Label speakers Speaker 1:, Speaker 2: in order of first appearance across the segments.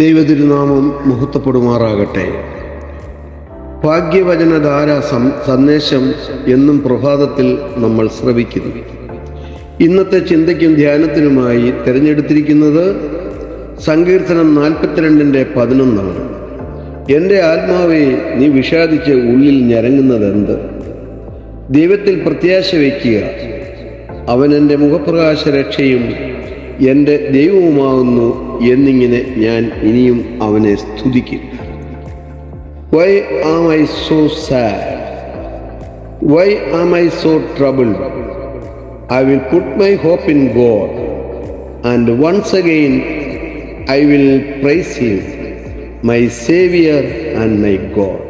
Speaker 1: ദൈവതിരുനാമം മഹത്വപ്പെടുമാറാകട്ടെ. ഭാഗ്യവചനധാര സന്ദേശം എന്നും പ്രഭാതത്തിൽ നമ്മൾ ശ്രവിക്കുന്നു. ഇന്നത്തെ ചിന്തയ്ക്കും ധ്യാനത്തിനുമായി തിരഞ്ഞെടുത്തിരിക്കുന്നത് സങ്കീർത്തനം 42:11. എൻ്റെ ആത്മാവേ, നീ വിഷാദിച്ച് ഉള്ളിൽ ഞരങ്ങുന്നതെന്ത്? ദൈവത്തിൽ പ്രത്യാശ വയ്ക്കുക. അവൻ എൻ്റെ മുഖപ്രകാശ രക്ഷയും എൻ്റെ ദൈവവുമാകുന്നു എന്നിങ്ങനെ ഞാൻ ഇനിയും അവനെ സ്തുതിക്കും. Why am I so sad? Why am I so troubled? I will put my hope in God, and once again I will praise Him, my Savior and my God.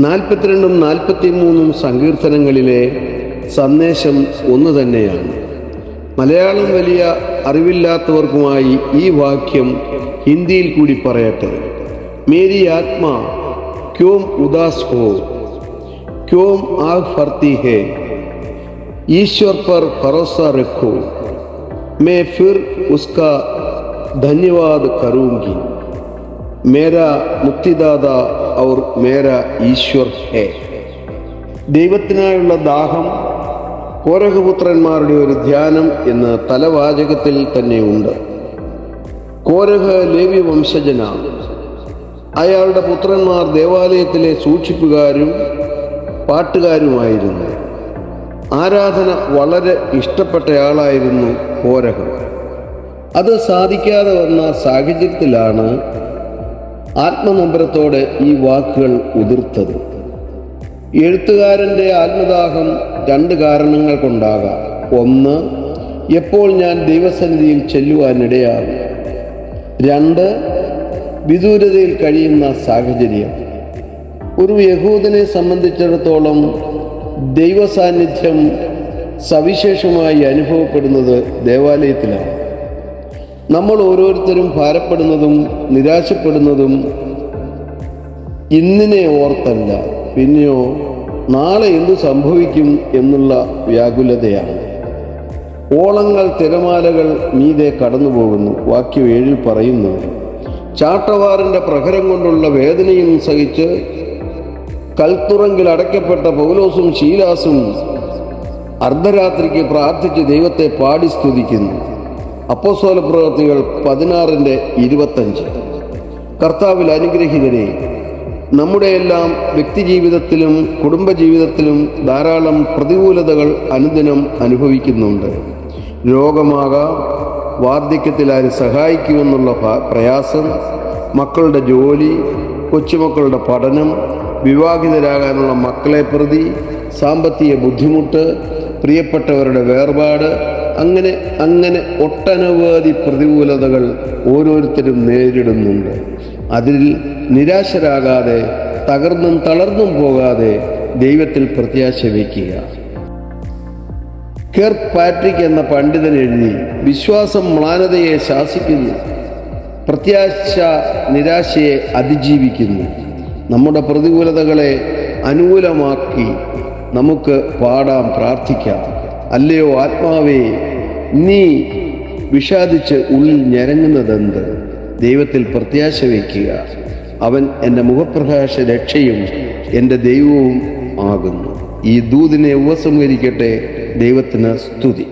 Speaker 1: 42 43 സങ്കീർത്തനങ്ങളിലെ സന്ദേശം ഒന്ന് തന്നെയാണ്. മലയാളം വലിയ അറിവില്ലാത്തവർക്കുമായി ഈ വാക്യം ഹിന്ദിയിൽ കൂടി പറയട്ടെ. മേരി ആത്മാ ക്യോം ഉദാസ് ഹോ, ക്യോം ആഗ് ഫർത്തി ഹേ, ഈശ്വർ पर भरोसा रखो, मैं फिर उसका धन्यवाद करूंगी, मेरा मुक्तिदाता और मेरा ഈശ്വർ ഹേ. ദൈവത്തിനായുള്ള ദാഹം കോരഹപുത്രന്മാരുടെ ഒരു ധ്യാനം എന്ന തലവാചകത്തിൽ തന്നെയുണ്ട്. കോരഹ ലേവ്യ വംശജനാണ്. അയാളുടെ പുത്രന്മാർ ദേവാലയത്തിലെ സൂക്ഷിപ്പുകാരും പാട്ടുകാരുമായിരുന്നു. ആരാധന വളരെ ഇഷ്ടപ്പെട്ടയാളായിരുന്നു കോരഹ. അത് സാധിക്കാതെ വന്ന സാഹചര്യത്തിലാണ് ആത്മനമ്പരത്തോടെ ഈ വാക്കുകൾ ഉതിർത്തത്. എഴുത്തുകാരൻ്റെ ആത്മദാഹം 2 കാരണങ്ങൾ കൊണ്ടാകാം. ഒന്ന്, എപ്പോൾ ഞാൻ ദൈവസന്നിധിയിൽ ചെല്ലുവാനിടയാകും. 2, വിദൂരതയിൽ കഴിയുന്ന സാഹചര്യം. ഒരു യഹൂദനെ സംബന്ധിച്ചിടത്തോളം ദൈവസാന്നിധ്യം സവിശേഷമായി അനുഭവപ്പെടുന്നത് ദേവാലയത്തിലാണ്. നമ്മൾ ഓരോരുത്തരും ഭാരപ്പെടുന്നതും നിരാശപ്പെടുന്നതും ഇന്നിനെ ഓർത്തല്ല, പിന്നെയോ നാളെ എന്തു സംഭവിക്കും എന്നുള്ള വ്യാകുലതയാണ്. ഓളങ്ങൾ തിരമാലകൾ മീതെ കടന്നു പോകുന്നു. വാക്യം 7 പറയുന്നു, ചാട്ടവാറിൻ്റെ പ്രഹരം കൊണ്ടുള്ള വേദനയും സഹിച്ച് കൽത്തുറങ്കിൽ അടയ്ക്കപ്പെട്ട പൗലോസും ശീലാസും അർദ്ധരാത്രിക്ക് പ്രാർത്ഥിച്ച് ദൈവത്തെ പാടി സ്തുതിക്കുന്നു. അപ്പോസ്തല പ്രവൃത്തികൾ 16:25. കർത്താവിൽ അനുഗ്രഹീതരെ, നമ്മുടെ എല്ലാം വ്യക്തിജീവിതത്തിലും കുടുംബജീവിതത്തിലും ധാരാളം പ്രതികൂലതകൾ അനുദിനം അനുഭവിക്കുന്നുണ്ട്. രോഗമാകാം, വാർദ്ധക്യത്തിൽ ആര് സഹായിക്കുമെന്നുള്ള പ്രയാസം, മക്കളുടെ ജോലി, കൊച്ചുമക്കളുടെ പഠനം, വിവാഹിതരാകാനുള്ള മക്കളെ പ്രതി സാമ്പത്തിക ബുദ്ധിമുട്ട്, പ്രിയപ്പെട്ടവരുടെ വേർപാട്, അങ്ങനെ ഒട്ടനവധി പ്രതികൂലതകൾ ഓരോരുത്തരും നേരിടുന്നുണ്ട്. അതിൽ നിരാശരാകാതെ തകർന്നും തളർന്നും പോകാതെ ദൈവത്തിൽ പ്രത്യാശ വയ്ക്കുക. കെർക് പാട്രിക് എന്ന പണ്ഡിതൻ എഴുതി, വിശ്വാസം മ്ലാനതയെ ശാസിക്കുന്നു, പ്രത്യാശ നിരാശയെ അതിജീവിക്കുന്നു. നമ്മുടെ പ്രതികൂലതകളെ അനുകൂലമാക്കി നമുക്ക് പാടാം, പ്രാർത്ഥിക്കാം. അല്ലയോ ആത്മാവേ, നീ വിഷാദിച്ച് ഉള്ളിൽ ഞരങ്ങുന്നതെന്ത്? ദൈവത്തിൽ പ്രത്യാശ വയ്ക്കുക. അവൻ എൻ്റെ മുഖപ്രകാശ രക്ഷയും എൻ്റെ ദൈവവും ആകുന്നു. ഈ ദൂതിനെ ഉപസംഹരിക്കട്ടെ. ദൈവത്തിന് സ്തുതി.